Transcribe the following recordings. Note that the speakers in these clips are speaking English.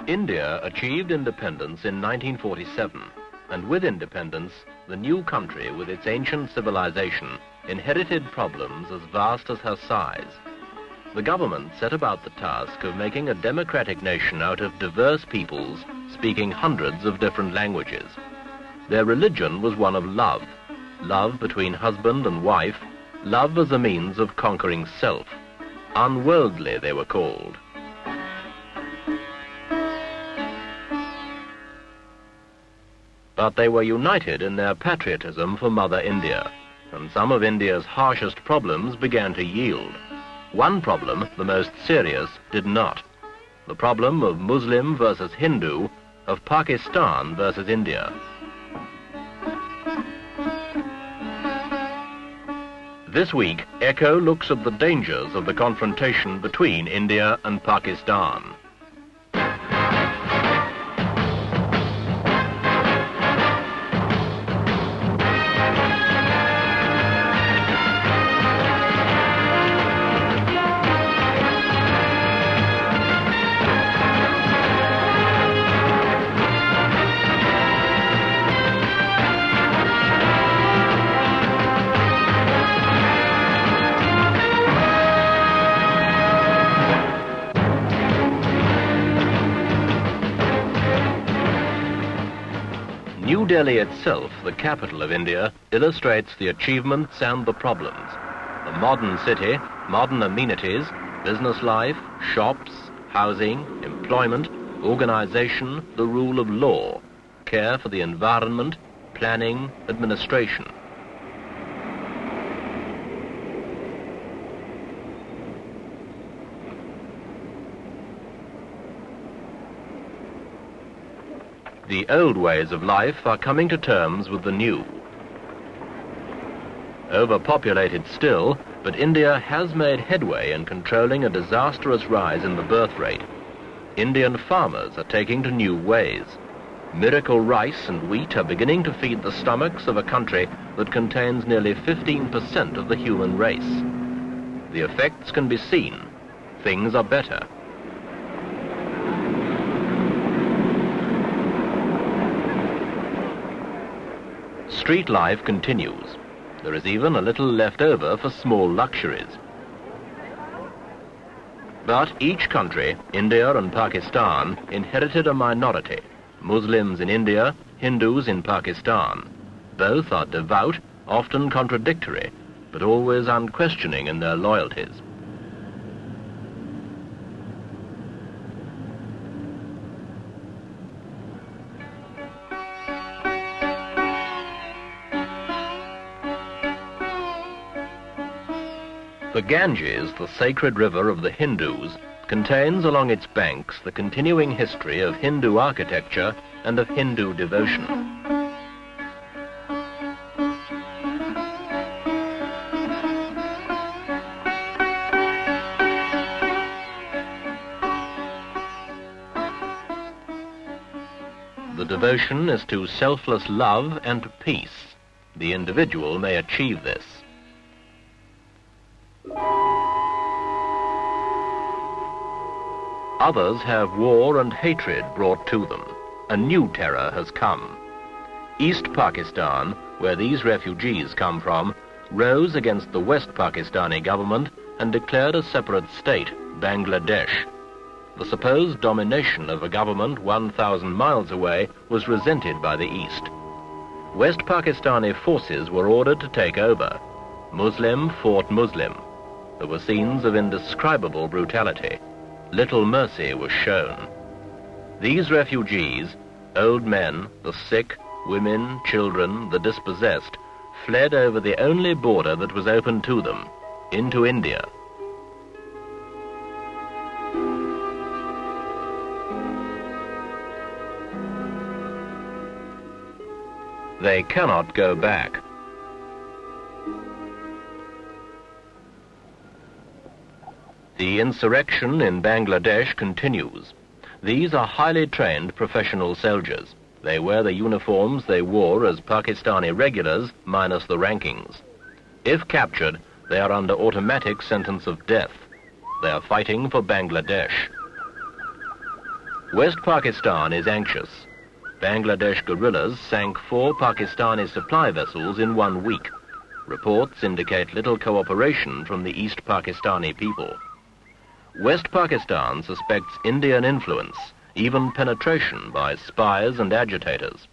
India achieved independence in 1947, and with independence, the new country with its ancient civilization inherited problems as vast as her size. The government set about the task of making a democratic nation out of diverse peoples speaking hundreds of different languages. Their religion was one of love, love between husband and wife, love as a means of conquering self. Unworldly, they were called. But they were united in their patriotism for Mother India, and some of India's harshest problems began to yield. One problem, the most serious, did not. The problem of Muslim versus Hindu, of Pakistan versus India. This week, Echo looks at the dangers of the confrontation between India and Pakistan. New Delhi itself, the capital of India, illustrates the achievements and the problems. A modern city, modern amenities, business life, shops, housing, employment, organization, the rule of law, care for the environment, planning, administration. The old ways of life are coming to terms with the new. Overpopulated still, but India has made headway in controlling a disastrous rise in the birth rate. Indian farmers are taking to new ways. Miracle rice and wheat are beginning to feed the stomachs of a country that contains nearly 15% of the human race. The effects can be seen. Things are better. Street life continues. There is even a little left over for small luxuries. But each country, India and Pakistan, inherited a minority. Muslims in India, Hindus in Pakistan. Both are devout, often contradictory, but always unquestioning in their loyalties. The Ganges, the sacred river of the Hindus, contains along its banks the continuing history of Hindu architecture and of Hindu devotion. The devotion is to selfless love and to peace. The individual may achieve this. Others have war and hatred brought to them. A new terror has come. East Pakistan, where these refugees come from, rose against the West Pakistani government and declared a separate state, Bangladesh. The supposed domination of a government 1,000 miles away was resented by the East. West Pakistani forces were ordered to take over. Muslim fought Muslim. There were scenes of indescribable brutality. Little mercy was shown. These refugees, old men, the sick, women, children, the dispossessed, fled over the only border that was open to them, into India. They cannot go back. The insurrection in Bangladesh continues. These are highly trained professional soldiers. They wear the uniforms they wore as Pakistani regulars, minus the rankings. If captured, They are under automatic sentence of death. They are fighting for Bangladesh. West Pakistan is anxious. Bangladesh guerrillas sank 4 Pakistani supply vessels in 1 week. Reports indicate little cooperation from the East Pakistani people. West Pakistan suspects Indian influence, even penetration by spies and agitators.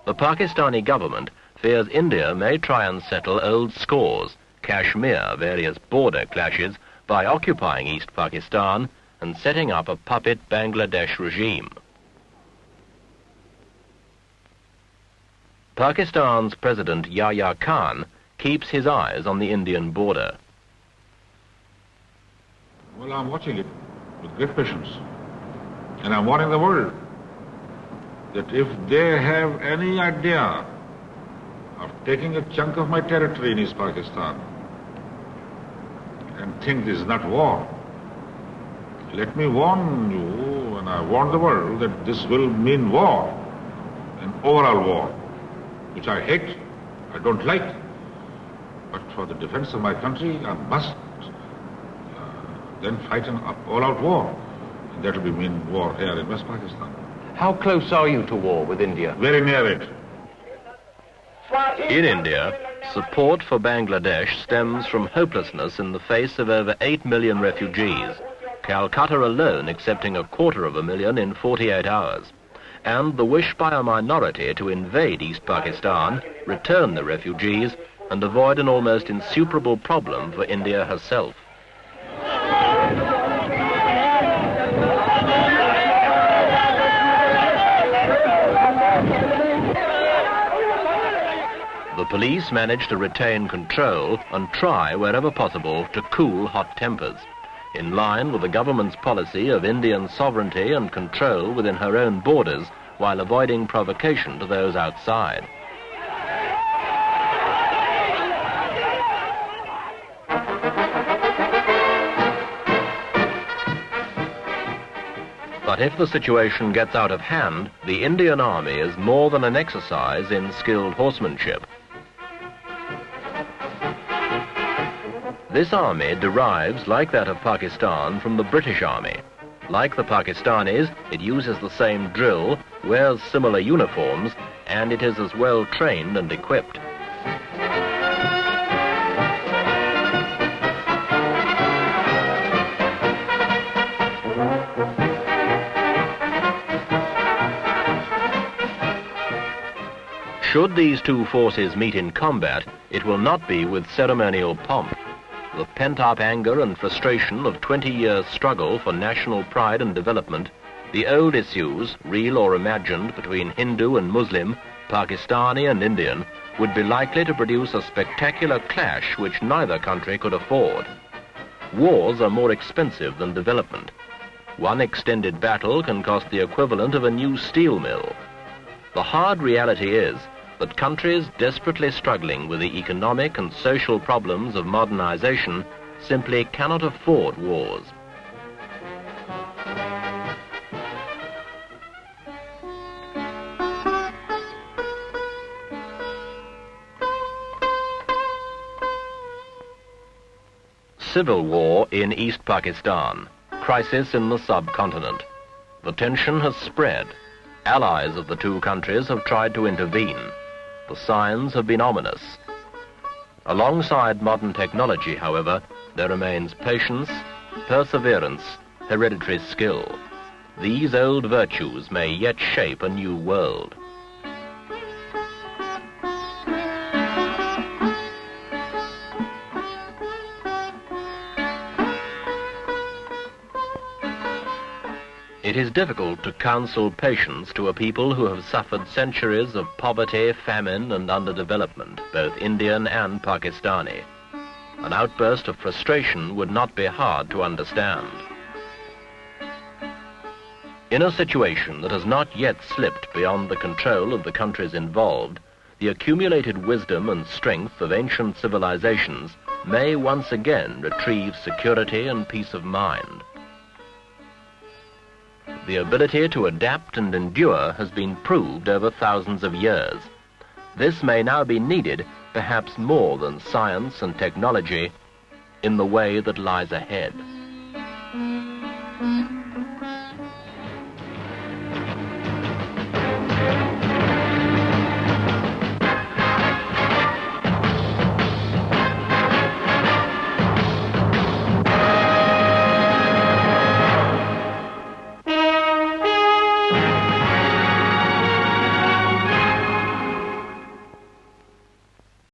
The Pakistani government fears India may try and settle old scores, Kashmir, various border clashes, by occupying East Pakistan and setting up a puppet Bangladesh regime. Pakistan's President Yahya Khan keeps his eyes on the Indian border. Well, I'm watching it with great patience. And I'm warning the world that if they have any idea of taking a chunk of my territory in East Pakistan and think this is not war, let me warn you, and I warn the world, that this will mean war, an overall war, which I hate, I don't like. But for the defense of my country, I must then fight an all-out war. And that will mean war here in West Pakistan. How close are you to war with India? Very near it. In India, support for Bangladesh stems from hopelessness in the face of over 8 million refugees, Calcutta alone accepting 250,000 in 48 hours, and the wish by a minority to invade East Pakistan, return the refugees, and avoid an almost insuperable problem for India herself. The police managed to retain control and try, wherever possible, to cool hot tempers, in line with the government's policy of Indian sovereignty and control within her own borders, while avoiding provocation to those outside. But if the situation gets out of hand, the Indian army is more than an exercise in skilled horsemanship. This army derives, like that of Pakistan, from the British Army. Like the Pakistanis, it uses the same drill, wears similar uniforms, and it is as well trained and equipped. Should these two forces meet in combat, it will not be with ceremonial pomp. The pent-up anger and frustration of 20 years' struggle for national pride and development, the old issues, real or imagined, between Hindu and Muslim, Pakistani and Indian, would be likely to produce a spectacular clash which neither country could afford. Wars are more expensive than development. One extended battle can cost the equivalent of a new steel mill. The hard reality is that countries desperately struggling with the economic and social problems of modernization simply cannot afford wars. Civil war in East Pakistan. Crisis in the subcontinent. The tension has spread. Allies of the two countries have tried to intervene. The signs have been ominous. Alongside modern technology, however, there remains patience, perseverance, hereditary skill. These old virtues may yet shape a new world. It is difficult to counsel patience to a people who have suffered centuries of poverty, famine, and underdevelopment, both Indian and Pakistani. An outburst of frustration would not be hard to understand. In a situation that has not yet slipped beyond the control of the countries involved, the accumulated wisdom and strength of ancient civilizations may once again retrieve security and peace of mind. The ability to adapt and endure has been proved over thousands of years. This may now be needed perhaps more than science and technology, in the way that lies ahead.